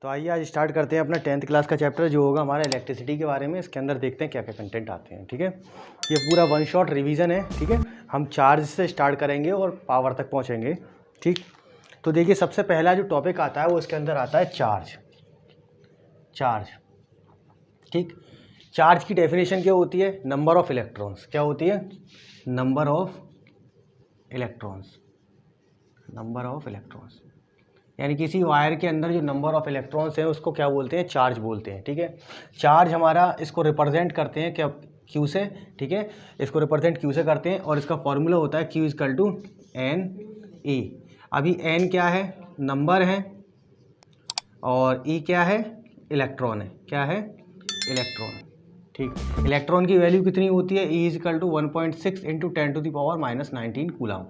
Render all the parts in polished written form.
तो आइए आज स्टार्ट करते हैं अपना 10th क्लास का चैप्टर जो होगा हमारा इलेक्ट्रिसिटी के बारे में। इसके अंदर देखते हैं क्या क्या कंटेंट आते हैं। ठीक है, ये पूरा वन शॉट रिवीजन है। ठीक है, हम चार्ज से स्टार्ट करेंगे और पावर तक पहुंचेंगे। ठीक, तो देखिए सबसे पहला जो टॉपिक आता है वो इसके अंदर आता है चार्ज। ठीक, चार्ज की डेफिनेशन क्या होती है? Number of electrons. क्या होती है? Number of electrons. यानी किसी वायर के अंदर जो नंबर ऑफ इलेक्ट्रॉन्स हैं उसको क्या बोलते हैं? चार्ज बोलते हैं। ठीक है, चार्ज हमारा इसको रिप्रेजेंट करते हैं क्या? क्यू से। ठीक है, इसको रिप्रेजेंट क्यू से करते हैं और इसका फॉर्मूला होता है Q equal to N E. अभी एन क्या है? नंबर है, और ई क्या है? इलेक्ट्रॉन है। क्या है? इलेक्ट्रॉन। ठीक, इलेक्ट्रॉन की वैल्यू कितनी होती है? ई इजकल टू 1.6 इंटू 10⁻⁻⁻19 कूलाम।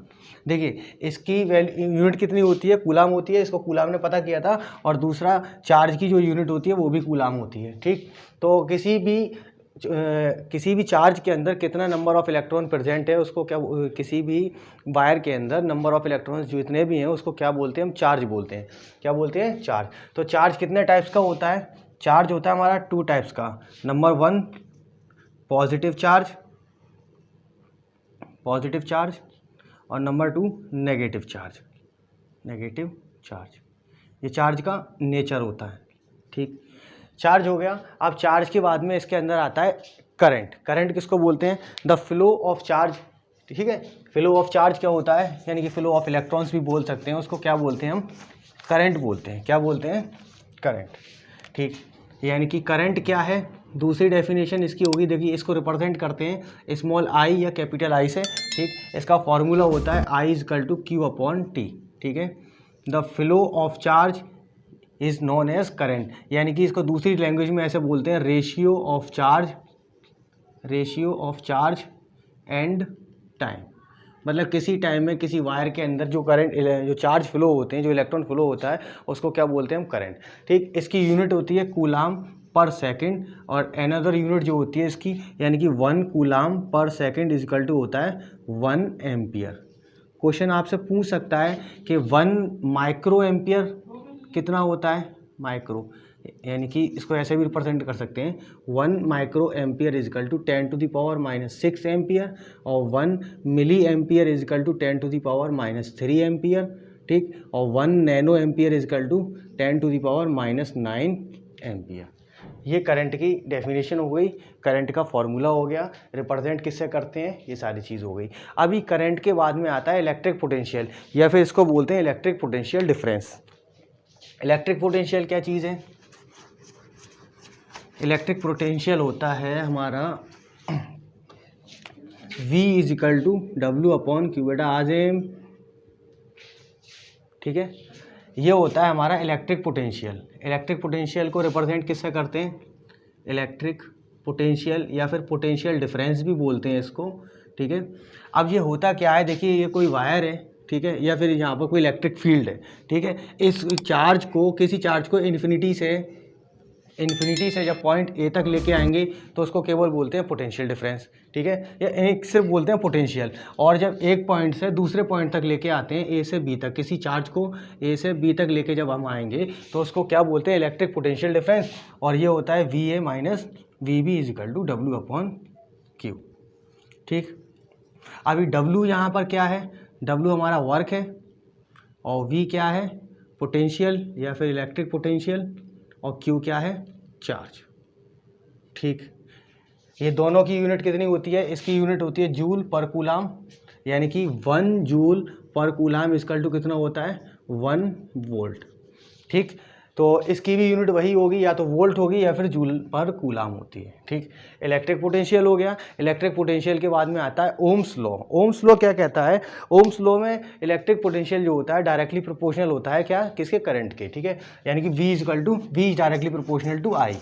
देखिए इसकी वैल्यू यूनिट कितनी होती है? कूलाम होती है। इसको कूलाम ने पता किया था। और दूसरा चार्ज की जो यूनिट होती है वो भी कूलाम होती है। ठीक, तो किसी भी चार्ज के अंदर कितना नंबर ऑफ इलेक्ट्रॉन प्रेजेंट है उसको क्या, किसी भी वायर के अंदर नंबर ऑफ इलेक्ट्रॉन्स जितने भी हैं उसको क्या बोलते हैं? हम चार्ज बोलते हैं। क्या बोलते हैं? चार्ज। तो चार्ज कितने टाइप्स का होता है? चार्ज होता है हमारा 2 टाइप्स का। नंबर 1 पॉजिटिव चार्ज और नंबर 2 नेगेटिव चार्ज। ये चार्ज का नेचर होता है। ठीक, चार्ज हो गया। अब चार्ज के बाद में इसके अंदर आता है करंट किसको बोलते हैं? The flow of charge. ठीक है, फ्लो ऑफ चार्ज क्या होता है? यानी कि फ्लो ऑफ इलेक्ट्रॉन्स भी बोल सकते हैं उसको। क्या बोलते हैं हम? करंट बोलते हैं। क्या बोलते हैं? करंट। ठीक, यानी कि करंट क्या है? दूसरी डेफिनेशन इसकी होगी, देखिए इसको रिप्रेजेंट करते हैं स्मॉल आई या कैपिटल आई से। ठीक, इसका फॉर्मूला होता है I equal to Q upon T. ठीक है, the flow of charge is known as current. यानी कि इसको दूसरी लैंग्वेज में ऐसे बोलते हैं ratio of charge and time. मतलब किसी टाइम में किसी वायर के अंदर जो जो चार्ज फ्लो होते हैं, जो इलेक्ट्रॉन फ्लो होता है उसको क्या बोलते हैं हम? करंट। ठीक, इसकी यूनिट होती है कूलाम पर सेकंड। और अनदर यूनिट जो होती है इसकी, यानी कि 1 कूलाम पर सेकंड इजकल टू होता है 1 एम्पियर। क्वेश्चन आपसे पूछ सकता है कि 1 माइक्रो एम्पियर कितना होता है? माइक्रो, यानी कि इसको ऐसे भी रिप्रेजेंट कर सकते हैं 1 micro ampere equal to 10⁻⁻6 ampere और 1 milli ampere equal to 10⁻⁻3 ampere. ठीक, और 1 nano ampere equal to 10⁻⁻9 ampere. ये करंट की डेफिनेशन हो गई, करंट का फॉर्मूला हो गया, रिप्रेजेंट किससे करते हैं, ये सारी चीज़ हो गई। अभी करंट के बाद में आता है इलेक्ट्रिक पोटेंशियल, या फिर इसको बोलते हैं electric potential difference. Electric potential क्या चीज़ है? इलेक्ट्रिक पोटेंशियल होता है हमारा V equal to W upon Q. बेटा आजेम, ठीक है, ये होता है हमारा इलेक्ट्रिक पोटेंशियल। इलेक्ट्रिक पोटेंशियल को रिप्रेजेंट किससे करते हैं? इलेक्ट्रिक पोटेंशियल या फिर पोटेंशियल डिफरेंस भी बोलते हैं इसको। ठीक है, अब ये होता क्या है? देखिए ये कोई वायर है, ठीक है, या फिर यहाँ पर कोई इलेक्ट्रिक फील्ड है। ठीक है, इस चार्ज को, किसी चार्ज को इन्फिनिटी से जब पॉइंट ए तक लेके आएंगे तो उसको केवल बोलते हैं पोटेंशियल डिफरेंस। ठीक है, या एक सिर्फ बोलते हैं पोटेंशियल। और जब एक पॉइंट से दूसरे पॉइंट तक लेके आते हैं, ए से बी तक, किसी चार्ज को ए से बी तक लेके जब हम आएंगे तो उसको क्या बोलते हैं? Electric potential difference. और ये होता है V A minus V B equal to W upon Q. ठीक, अभी डब्ल्यू यहाँ पर क्या है? डब्ल्यू हमारा वर्क है, और वी क्या है? पोटेंशियल या फिर इलेक्ट्रिक पोटेंशियल, और क्यू क्या है? चार्ज। ठीक, ये दोनों की यूनिट कितनी होती है? इसकी यूनिट होती है जूल पर कूलाम, यानी कि 1 जूल पर कूलाम इजकल टू कितना होता है? 1 वोल्ट। ठीक, तो इसकी भी यूनिट वही होगी, या तो वोल्ट होगी या फिर जूल पर कूलाम होती है। ठीक, इलेक्ट्रिक पोटेंशियल हो गया। इलेक्ट्रिक पोटेंशियल के बाद में आता है ओम्स लॉ। ओम्स लॉ क्या कहता है? ओम्स लॉ में इलेक्ट्रिक पोटेंशियल जो होता है डायरेक्टली प्रोपोर्शनल होता है क्या? किसके? करंट के। ठीक है, यानी कि V equal to V is directly proportional to I।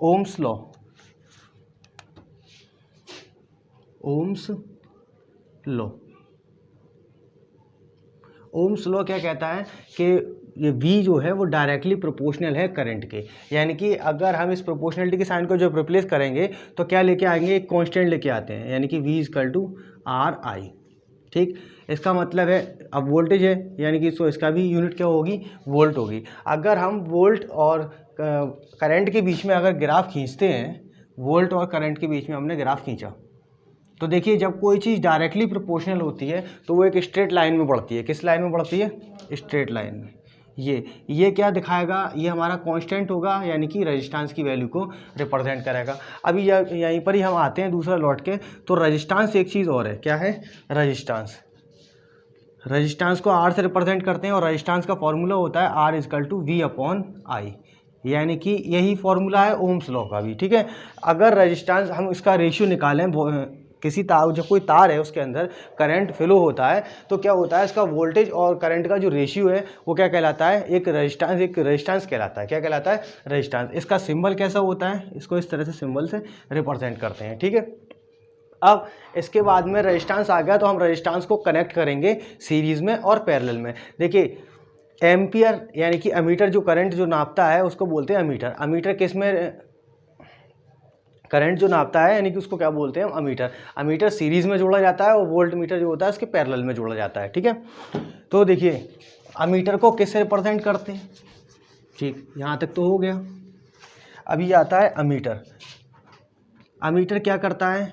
Ohm's law, Ohm's law क्या कहता है कि ये V जो है वो डायरेक्टली प्रोपोर्शनल है करंट के। यानी कि अगर हम इस प्रोपोर्शनलिटी के साइन को जब रिप्लेस करेंगे तो क्या लेके आएंगे? एक कांस्टेंट लेके आते हैं, यानी कि V इजकल टू RI। ठीक, इसका मतलब है अब वोल्टेज है यानी कि इसका भी यूनिट क्या होगी, वोल्ट होगी। अगर हम वोल्ट और करंट के बीच में अगर ग्राफ खींचते हैं, वोल्ट और करंट के बीच में हमने ग्राफ खींचा, तो देखिए जब कोई चीज़ डायरेक्टली प्रोपोर्शनल होती है तो वो एक स्ट्रेट लाइन में बढ़ती है। किस लाइन में बढ़ती है, स्ट्रेट लाइन में। ये क्या दिखाएगा, ये हमारा कांस्टेंट होगा यानी कि रेजिस्टेंस की वैल्यू को रिप्रेजेंट करेगा। अभी यहीं पर ही हम आते हैं दूसरा लौट के, तो रेजिस्टेंस एक चीज़ और है, क्या है, रेजिस्टेंस। रेजिस्टेंस को R से रिप्रेजेंट करते हैं और रेजिस्टेंस का फॉर्मूला होता है R=V/I, यानी कि यही फॉर्मूला है ओम्स लॉ का भी। ठीक है, अगर रेजिस्टेंस हम इसका रेशियो निकालें, किसी तार, जब कोई तार है उसके अंदर करंट फ्लो होता है तो क्या होता है, इसका वोल्टेज और करंट का जो रेशियो है वो क्या कहलाता है, एक रेजिस्टेंस कहलाता है। क्या कहलाता है, रेजिस्टेंस। इसका सिंबल कैसा होता है, इसको इस तरह से सिंबल से रिप्रेजेंट करते हैं। ठीक है, अब इसके बाद में रेजिस्टेंस आ गया तो हम रेजिस्टेंस को कनेक्ट करेंगे सीरीज़ में और पैरेलल में। देखिए एम्पियर यानी कि अमीटर, जो करंट जो नापता है उसको बोलते हैं अमीटर। अमीटर किस में, करंट जो नापता है यानी कि उसको क्या बोलते हैं हम, अमीटर। अमीटर सीरीज़ में जोड़ा जाता है और वोल्ट मीटर जो होता है उसके पैरेलल में जोड़ा जाता है। ठीक है, तो देखिए अमीटर को किससे रिप्रेजेंट करते हैं, ठीक, यहाँ तक तो हो गया। अभी आता है अमीटर। अमीटर क्या करता है,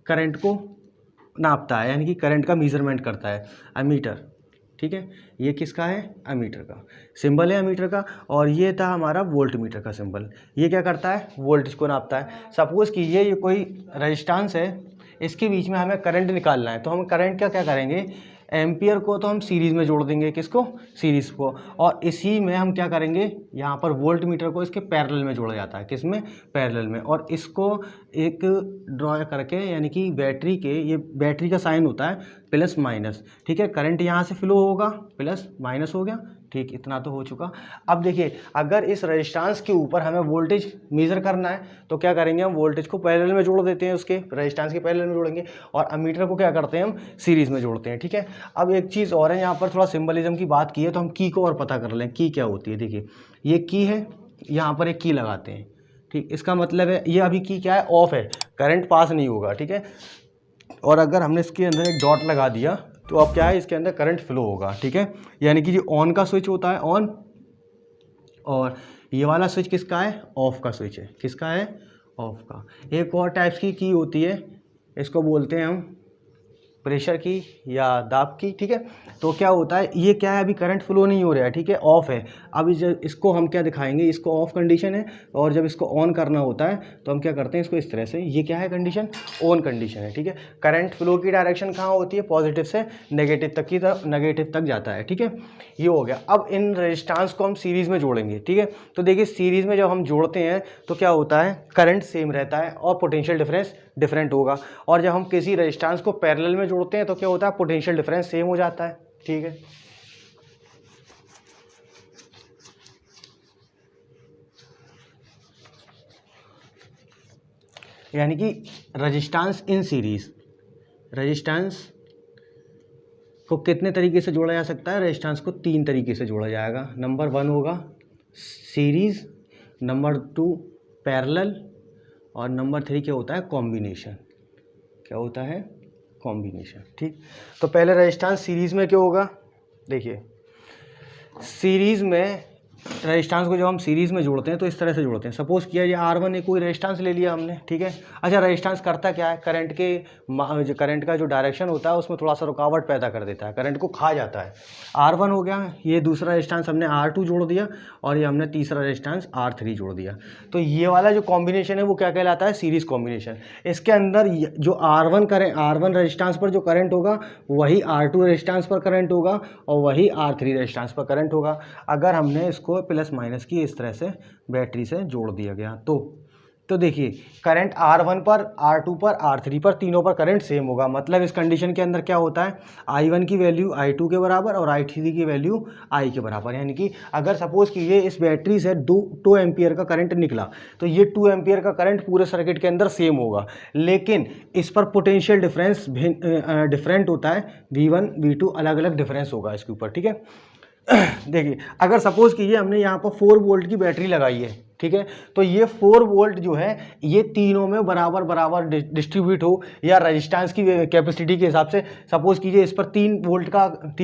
करंट को नापता है यानी कि करंट का मेजरमेंट करता है, अमीटर। ठीक है, ये किसका है, अमीटर का सिंबल है, अमीटर का। और ये था हमारा वोल्ट मीटर का सिंबल। ये क्या करता है, वोल्टेज को नापता है। सपोज़ कि ये कोई रेजिस्टेंस है, इसके बीच में हमें करंट निकालना है, तो हम करंट का क्या करेंगे, एम्पियर को तो हम सीरीज़ में जोड़ देंगे, किसको, सीरीज़ को। और इसी में हम क्या करेंगे, यहाँ पर वोल्ट मीटर को इसके पैरेलल में जोड़ा जाता है, किसमें, पैरेलल में। और इसको एक ड्रॉ करके यानी कि बैटरी के, ये बैटरी का साइन होता है प्लस माइनस। ठीक है, करंट यहाँ से फ्लो होगा, प्लस माइनस हो गया। ठीक, इतना तो हो चुका। अब देखिए अगर इस रेजिस्टेंस के ऊपर हमें वोल्टेज मेज़र करना है तो क्या करेंगे, हम वोल्टेज को पैरेलल में जोड़ देते हैं, उसके रेजिस्टेंस के पैरेलल में जोड़ेंगे, और अमीटर को क्या करते हैं, हम सीरीज़ में जोड़ते हैं। ठीक है, अब एक चीज़ और है, यहाँ पर थोड़ा सिंबलिज्म की बात की है तो हम की को और पता कर लें, की क्या होती है। देखिए ये की है, यहाँ पर एक की लगाते हैं। ठीक, इसका मतलब है ये अभी की क्या है, ऑफ है, करंट पास नहीं होगा। ठीक है, और अगर हमने इसके अंदर एक डॉट लगा दिया तो अब क्या है, इसके अंदर करंट फ्लो होगा। ठीक है, यानी कि जो ऑन का स्विच होता है, ऑन, और ये वाला स्विच किसका है, ऑफ का स्विच है। किसका है, ऑफ का। एक और टाइप्स की होती है, इसको बोलते हैं हम प्रेशर की या दाब की। ठीक है, तो क्या होता है, ये क्या है, अभी करंट फ्लो नहीं हो रहा है। ठीक है, ऑफ है। अब इसको हम क्या दिखाएंगे, इसको ऑफ कंडीशन है, और जब इसको ऑन करना होता है तो हम क्या करते हैं, इसको इस तरह से, ये क्या है कंडीशन, ऑन कंडीशन है। ठीक है, करंट फ्लो की डायरेक्शन कहाँ होती है, पॉजिटिव से नेगेटिव तक की तरफ, नेगेटिव तक जाता है। ठीक है, ये हो गया। अब इन रेजिस्टेंस को हम सीरीज़ में जोड़ेंगे। ठीक है, तो देखिए सीरीज़ में जब हम जोड़ते हैं तो क्या होता है, करंट सेम रहता है और पोटेंशियल डिफरेंस डिफरेंट होगा। और जब हम किसी रेजिस्टेंस को पैरेलल में जोड़ते हैं तो क्या होता है, पोटेंशियल डिफरेंस सेम हो जाता है। ठीक है, यानी कि रेजिस्टेंस इन सीरीज, रेजिस्टेंस को कितने तरीके से जोड़ा जा सकता है, रेजिस्टेंस को 3 तरीके से जोड़ा जाएगा। नंबर 1 होगा सीरीज, नंबर 2 पैरेलल, और नंबर 3 क्या होता है, कॉम्बिनेशन। क्या होता है, कॉम्बिनेशन। ठीक, तो पहले रेजिस्टेंस सीरीज़ में क्या होगा, देखिए सीरीज़ में रेजिस्टेंस को जब हम सीरीज़ में जोड़ते हैं तो इस तरह से जोड़ते हैं। सपोज़ किया ये R1 है, कोई रेजिस्टेंस ले लिया हमने। ठीक है, अच्छा रेजिस्टेंस करता क्या है, करंट के जो करंट का जो डायरेक्शन होता है उसमें थोड़ा सा रुकावट पैदा कर देता है, करंट को खा जाता है। R1 हो गया, ये दूसरा रेजिस्टेंस हमने R2 जोड़ दिया, और ये हमने तीसरा रेजिस्टेंस R3 जोड़ दिया। तो ये वाला जो कॉम्बिनेशन है वो क्या कहलाता है, सीरीज़ कॉम्बिनेशन। इसके अंदर जो R1 रेजिस्टेंस पर जो करंट होगा वही R2 रेजिस्टेंस पर करंट होगा, और वही R3 रेजिस्टेंस पर करंट होगा। अगर हमने इसको प्लस माइनस की इस तरह से बैटरी से जोड़ दिया गया तो देखिए करंट R1 पर, R2 पर, R3 पर, तीनों पर करंट सेम होगा। मतलब इस कंडीशन के अंदर क्या होता है, I1 की वैल्यू I2 के बराबर और I3 की वैल्यू I के बराबर। यानी कि अगर सपोज़ कि ये इस बैटरी से 2 एम्पियर का करंट निकला तो ये 2 एम्पियर का करंट पूरे सर्किट के अंदर सेम होगा, लेकिन इस पर पोटेंशियल डिफरेंस डिफरेंट होता है, V1 V2 अलग अलग डिफरेंस होगा इसके ऊपर। ठीक है, देखिए अगर सपोज़ कि ये हमने यहाँ पर 4 वोल्ट की बैटरी लगाई है, ठीक है। तो ये 4 वोल्ट जो है ये तीनों में बराबर बराबर डिस्ट्रीब्यूट हो, या रेजिस्टेंस की कैपेसिटी के हिसाब से। सपोज कीजिए इस पर 3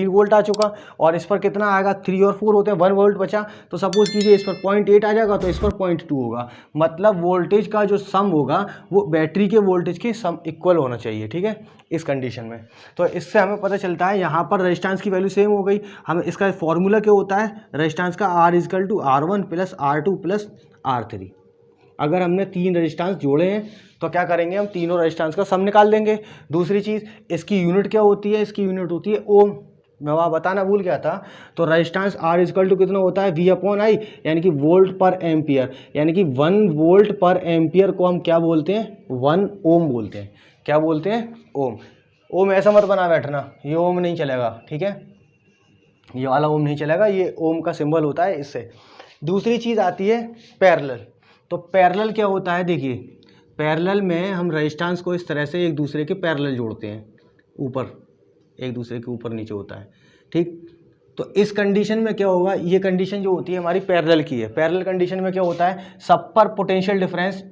वोल्ट आ चुका, और इस पर कितना आएगा, 3 और 4 होते हैं, 1 वोल्ट बचा। तो सपोज कीजिए इस पर 0.8 आ जाएगा, तो इस पर 0.2 होगा। मतलब वोल्टेज का जो सम होगा वो बैटरी के वोल्टेज के सम इक्वल होना चाहिए, ठीक है, इस कंडीशन में। तो इससे हमें पता चलता है यहाँ पर रेजिस्टेंस की वैल्यू सेम हो गई। हमें इसका फॉर्मूला क्या होता है रेजिस्टेंस का, R=R1 + R2 + R3। अगर हमने 3 रेजिस्टेंस जोड़े हैं तो क्या करेंगे, हम तीनों रेजिस्टेंस का सम निकाल देंगे। दूसरी चीज़, इसकी यूनिट क्या होती है, इसकी यूनिट होती है ओम। मैं वहाँ बताना भूल गया था। तो रेजिस्टेंस R कितना होता है, V/I, यानी कि वोल्ट पर एम्पियर, यानी कि 1 वोल्ट पर एम्पियर को हम क्या बोलते हैं, 1 ओम बोलते हैं। क्या बोलते हैं, ओम। ओम ऐसा मत बना बैठना, ये ओम नहीं चलेगा, ठीक है, ये वाला ओम नहीं चलेगा, ये ओम का सिंबल होता है इससे। दूसरी चीज़ आती है पैरेलल। तो पैरेलल क्या होता है, देखिए पैरेलल में हम रेजिस्टेंस को इस तरह से एक दूसरे के पैरेलल जोड़ते हैं, ऊपर एक दूसरे के ऊपर नीचे होता है, ठीक। तो इस कंडीशन में क्या होगा, ये कंडीशन जो होती है हमारी पैरेलल की है। पैरेलल कंडीशन में क्या होता है, सब पर पोटेंशियल डिफरेंस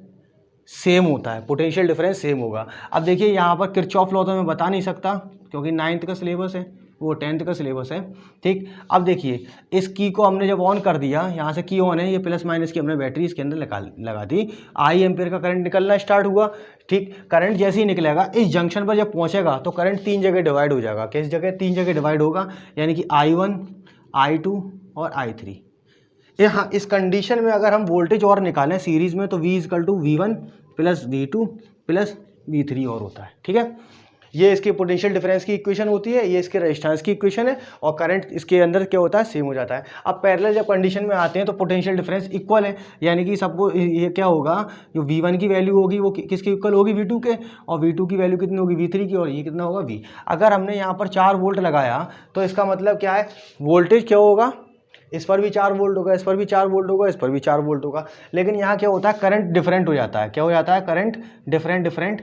सेम होता है, पोटेंशियल डिफरेंस सेम होगा। अब देखिए यहाँ पर किरचॉफ लॉ तो मैं बता नहीं सकता क्योंकि 9th का सिलेबस है, वो 10th का सिलेबस है, ठीक। अब देखिए इस की को हमने जब ऑन कर दिया, यहाँ से की ऑन है, ये प्लस माइनस की हमने बैटरी इसके अंदर लगा दी, I एम्पियर का करंट निकलना स्टार्ट हुआ, ठीक। करंट जैसे ही निकलेगा इस जंक्शन पर जब पहुँचेगा तो करंट 3 जगह डिवाइड हो जाएगा। किस जगह, 3 जगह डिवाइड होगा, यानी कि I1, I2 और I3। यहाँ इस कंडीशन में अगर हम वोल्टेज और निकालें सीरीज में तो V=V1 + V2 + V3 और होता है, ठीक है। ये इसके पोटेंशियल डिफरेंस की इक्वेशन होती है, ये इसके रेजिस्टेंस की इक्वेशन है, और करंट इसके अंदर क्या होता है, सेम हो जाता है। अब पैरेलल जब कंडीशन में आते हैं तो पोटेंशियल डिफरेंस इक्वल है, यानी कि सबको ये क्या होगा, जो V1 की वैल्यू होगी वो किसके इक्वल होगी, V2 के, और V2 की वैल्यू कितनी होगी, V3 की, और ये कितना होगा, V। अगर हमने यहाँ पर 4 वोल्ट लगाया तो इसका मतलब क्या है, वोल्टेज क्या होगा, इस पर भी 4 वोल्ट होगा, इस पर भी 4 वोल्ट होगा, इस पर भी 4 वोल्ट होगा। लेकिन यहाँ क्या होता है, करंट डिफरेंट हो जाता है। क्या हो जाता है, करंट डिफरेंट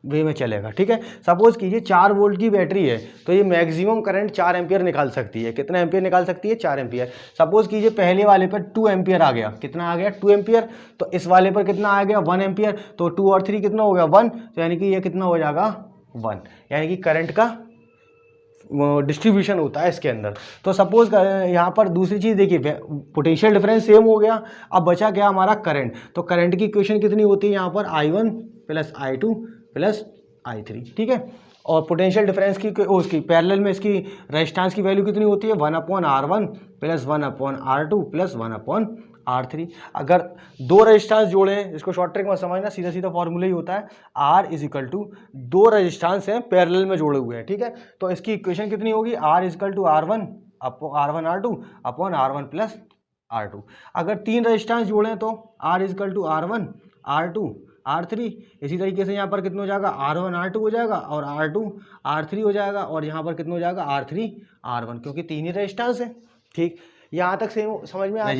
वे में चलेगा, ठीक है। सपोज कीजिए 4 वोल्ट की बैटरी है तो ये मैक्सिमम करंट 4 एम्पियर निकाल सकती है। कितना एम्पियर निकाल सकती है, 4 एम्पियर। सपोज कीजिए पहले वाले पर 2 एम्पियर आ गया, कितना आ गया, 2 एम्पियर। तो इस वाले पर कितना आ गया, 1 एम्पियर। तो 2 और 3 कितना हो गया, 1। तो यानी कि ये कितना हो जाएगा, 1। यानी कि करंट का डिस्ट्रीब्यूशन होता है इसके अंदर। तो सपोज यहाँ पर दूसरी चीज़ देखिए, पोटेंशियल डिफरेंस सेम हो गया। अब बचा क्या हमारा, करंट। तो करंट की इक्वेशन कितनी होती है यहाँ पर, I1 + I2 + I3, ठीक है। और पोटेंशियल डिफरेंस की उसकी पैरेलल में इसकी रेजिस्टेंस की वैल्यू कितनी होती है, 1/R1 + 1/R2 + 1/R3। अगर 2 रेजिस्टेंस जोड़े, इसको शॉर्ट ट्रिक में समझना, सीधा सीधा फॉर्मूला ही होता है, R 2 रेजिस्टेंस हैं पैरेलल में जोड़े हुए हैं, ठीक है। तो इसकी इक्वेशन कितनी होगी, R=R1/R1 + R2। अगर 3 रेजिस्टेंस जोड़ें तो R=R1, R2, R3। इसी तरीके से यहाँ पर कितना हो जाएगा, R1 R2 हो जाएगा, और R2 R3 हो जाएगा, और यहाँ पर कितना हो जाएगा, R3 R1, क्योंकि 3 ही रेजिस्टेंस है, ठीक। यहाँ तक से समझ में आया।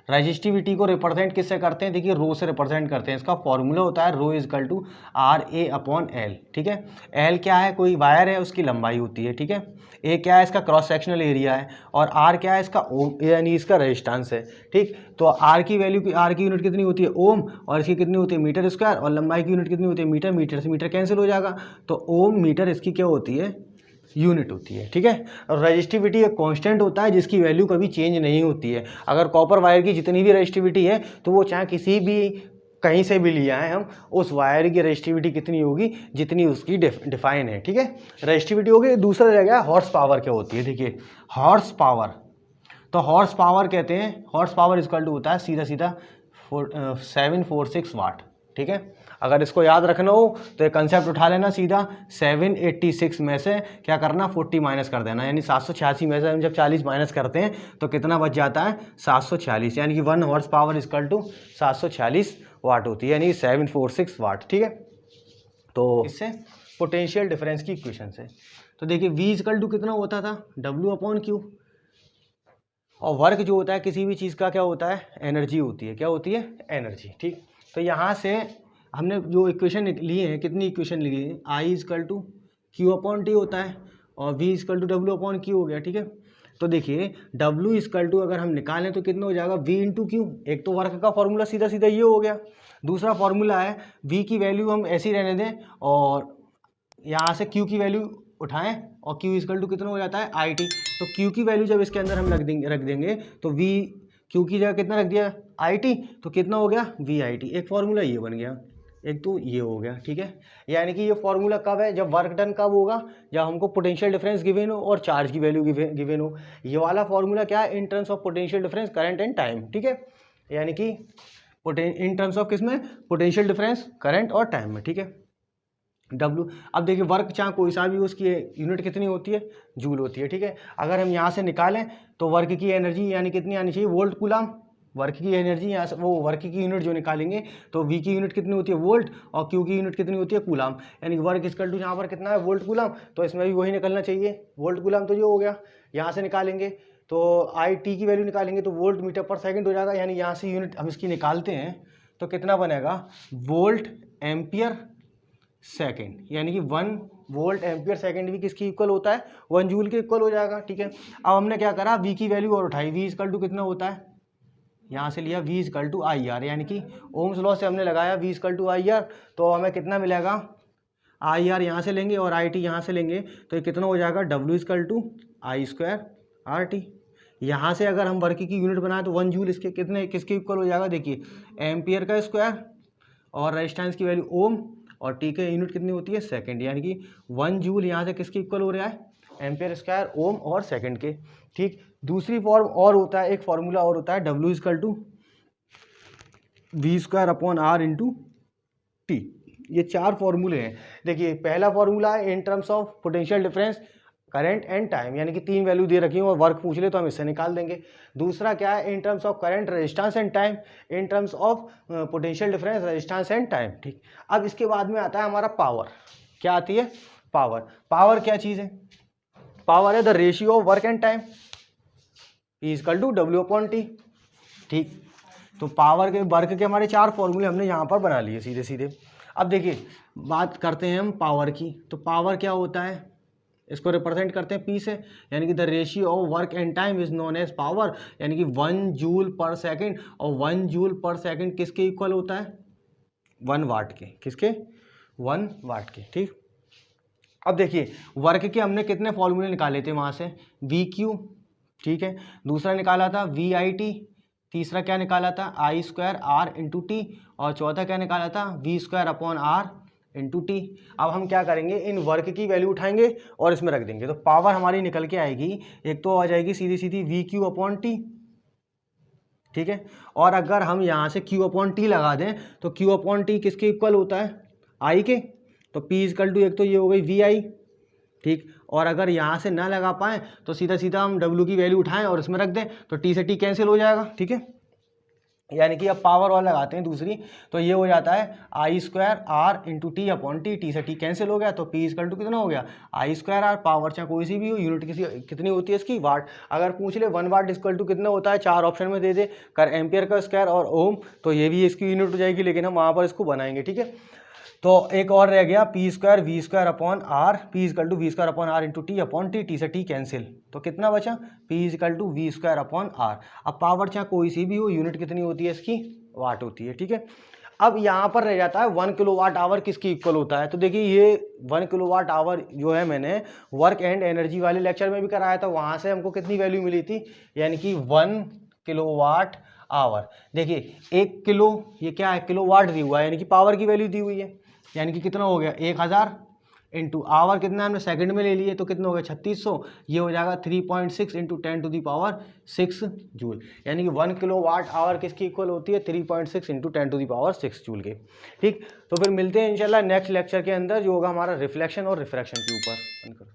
रजिस्टिविटी को रिप्रेजेंट किससे करते हैं, देखिए रो से रिप्रेजेंट करते हैं। इसका फॉर्मूला होता है ρ=RA/L, ठीक है। L क्या है, कोई वायर है उसकी लंबाई होती है, ठीक है। A क्या है, इसका क्रॉस सेक्शनल एरिया है, और R क्या है, इसका ओम यानी इसका रेजिस्टेंस है, ठीक। तो R की वैल्यू, R की यूनिट कितनी होती है, ओम, और इसकी कितनी होती है, मीटर स्क्वायर, और लंबाई की यूनिट कितनी होती है, मीटर। मीटर से मीटर कैंसिल हो जाएगा, तो ओम मीटर इसकी क्या होती है, यूनिट होती है, ठीक है। और रजिस्टिविटी एक कांस्टेंट होता है जिसकी वैल्यू कभी चेंज नहीं होती है। अगर कॉपर वायर की जितनी भी रजिस्टिविटी है तो वो चाहे किसी भी कहीं से भी लिया है हम, उस वायर की रजिस्टिविटी कितनी होगी, जितनी उसकी डिफाइन है, ठीक है। रजिस्टिविटी होगी। दूसरा रह गया हॉर्स पावर क्या होती है, देखिए हॉर्स पावर। तो हॉर्स पावर कहते हैं, हॉर्स पावर इक्वल टू होता है सीधा सीधा 746 वाट, ठीक है। अगर इसको याद रखना हो तो एक कंसेप्ट उठा लेना सीधा, 786 में से क्या करना, 40 माइनस कर देना, यानी 786 में से हम जब 40 माइनस करते हैं तो कितना बच जाता है, 746, यानी कि 1 हॉर्स पावर इक्वल टू 746 वाट होती है, यानी 746 वाट, ठीक है। तो इससे पोटेंशियल डिफरेंस की इक्वेशन से तो देखिए V इक्वल टू कितना होता था, W/Q, और वर्क जो होता है किसी भी चीज़ का क्या होता है, एनर्जी होती है। क्या होती है, एनर्जी, ठीक। तो यहाँ से हमने जो इक्वेशन लिए हैं, कितनी इक्वेशन ली है, I = Q/T होता है, और V = W/Q हो गया, ठीक है। तो देखिए W इक्वल टू अगर हम निकालें तो कितना हो जाएगा V इंटू क्यू। एक तो वर्क का फॉर्मूला सीधा सीधा ये हो गया, दूसरा फॉर्मूला है V की वैल्यू हम ऐसी रहने दें और यहाँ से Q की वैल्यू उठाएं और Q इक्वल टू कितना हो जाता है IT। तो Q की वैल्यू जब इसके अंदर हम रख देंगे तो V Q की जगह कितना रख दिया IT, तो कितना हो गया VIT। एक फॉर्मूला ये बन गया, एक तो ये हो गया, ठीक है। यानी कि ये फॉर्मूला कब है, जब वर्क डन कब होगा, जब हमको पोटेंशियल डिफरेंस गिवन हो और चार्ज की वैल्यू गिवन हो। ये वाला फॉर्मूला क्या है, in terms of potential difference current and time, ठीक है। यानी कि इन टर्म्स ऑफ किसमें, पोटेंशियल डिफरेंस करंट और टाइम में, ठीक है। W, अब देखिए वर्क चाहे कोई सा भी उसकी यूनिट कितनी होती है, जूल होती है, ठीक है। अगर हम यहाँ से निकालें तो वर्क की एनर्जी यानी कितनी आनी चाहिए, वोल्ट कूलम। वर्क की एनर्जी यहाँ से वो वर्क की यूनिट जो निकालेंगे तो V की यूनिट कितनी होती है वोल्ट और Q की यूनिट कितनी होती है कूलम। यानी कि वर्क इक्वल टू यहाँ पर कितना है वोल्ट कूलम, तो इसमें भी वही निकलना चाहिए वोल्ट कूलम। तो ये हो गया, यहाँ से निकालेंगे तो IT की वैल्यू निकालेंगे तो वोल्ट मीटर पर सेकंड हो जाएगा। यानी यहाँ से यूनिट हम इसकी निकालते हैं तो कितना बनेगा, वोल्ट एम्पियर सेकेंड। यानी कि 1 वोल्ट एम्पियर सेकेंड भी किसकी इक्वल होता है, 1 जूल के इक्वल हो जाएगा, ठीक है। अब हमने क्या करा, V की वैल्यू और उठाई, V इक्वल टू कितना होता है, यहाँ से लिया V इक्वल टू IR। यानी कि ओम्स लॉ से हमने लगाया V इक्वल टू IR, तो हमें कितना मिलेगा, IR यहाँ से लेंगे और IT यहाँ से लेंगे तो ये कितना हो जाएगा, W equal to I square RT। यहाँ से अगर हम वर्क की यूनिट बनाए तो 1 जूल इसके किसके इक्वल हो जाएगा, देखिए एम्पियर का स्क्वायर और रेजिस्टेंस की वैल्यू ओम और टी के यूनिट कितनी होती है सेकंड। यानी कि 1 जूल यहाँ से किसके इक्वल हो रहा है, एम्पियर स्क्वायर ओम और सेकंड के, ठीक। दूसरी फॉर्म और होता है, एक फार्मूला और होता है W equal to V square upon R into T. ये 4 फॉर्मूले हैं। देखिए पहला फॉर्मूला है in terms of potential difference current and time, यानी कि 3 वैल्यू दे रखी हो और वर्क पूछ ले तो हम इससे निकाल देंगे। दूसरा क्या है, in terms of current resistance and time, in terms of potential difference resistance and time, ठीक। अब इसके बाद में आता है हमारा पावर। क्या आती है, पावर। पावर क्या चीज़ है, पावर है the ratio of work and time equal to W upon T, ठीक। तो पावर के वर्क के हमारे 4 फॉर्मूले हमने यहाँ पर बना लिए सीधे सीधे। अब देखिए बात करते हैं हम पावर की, तो पावर क्या होता है, इसको रिप्रेजेंट करते हैं P से। यानी कि the ratio of work and time is known as power. यानी कि 1 जूल पर सेकंड, और 1 जूल पर सेकंड किसके इक्वल होता है, 1 वाट के, किसके, 1 वाट के, ठीक। अब देखिए वर्क के हमने कितने फॉर्मूले निकाले थे वहाँ से, VQ, ठीक है। दूसरा निकाला था VIT, तीसरा क्या निकाला था I square R into T, और चौथा क्या निकाला था V square upon R into T. अब हम क्या करेंगे, इन वर्क की वैल्यू उठाएंगे और इसमें रख देंगे तो पावर हमारी निकल के आएगी, एक तो आ जाएगी सीधी सीधी VQ अपॉन टी, ठीक है। और अगर हम यहाँ से Q अपॉन टी लगा दें तो Q अपॉन टी किसके इक्वल होता है, I के, तो P इक्वल टू एक तो ये हो गई VI, ठीक। और अगर यहाँ से ना लगा पाएँ तो सीधा सीधा हम W की वैल्यू उठाएं और इसमें रख दें तो T से T कैंसिल हो जाएगा, ठीक है। यानी कि अब पावर और लगाते हैं दूसरी, तो ये हो जाता है I square R into T upon T, T से टी कैंसिल हो गया तो P इक्वल टू कितना हो गया, I स्क्वायर R। पावर चाहे कोई सी भी हो, यूनिट कितनी होती है इसकी, वाट। अगर पूछ ले 1 वाट इक्वल टू कितना होता है, 4 ऑप्शन में दे दे, कर एम्पियर का स्क्वायर और ओम, तो ये भी इसकी यूनिट हो जाएगी, लेकिन हम वहाँ पर इसको बनाएंगे, ठीक है। तो एक और रह गया P square V square upon R, P equal to V square upon R into T upon T, T से टी कैंसिल, तो कितना बचा, P equal to V square upon R। अब पावर चाहे कोई सी भी हो, यूनिट कितनी होती है इसकी, वाट होती है, ठीक है। अब यहाँ पर रह जाता है 1 किलोवाट आवर किसकी इक्वल होता है, तो देखिए ये 1 किलोवाट आवर जो है मैंने वर्क एंड एनर्जी वाले लेक्चर में भी कराया था, वहाँ से हमको कितनी वैल्यू मिली थी, यानी कि 1 किलोवाट आवर। देखिए 1 किलो, ये क्या है, किलोवाट दी हुआ है, यानी कि पावर की वैल्यू दी हुई है, यानी कि कितना हो गया 1000 इंटू आवर कितना हमने सेकंड में ले लिए तो कितना हो गया 3600, ये हो जाएगा 3.6 into 10 to the power 6 joule. यानी कि 1 किलो वाट आवर किसकी इक्वल होती है, 3.6 into 10 to the power 6 joule के, ठीक। तो फिर मिलते हैं इंशाल्लाह नेक्स्ट लेक्चर के अंदर, जो होगा हमारा रिफ्लेक्शन और रिफ्रैक्शन के ऊपर।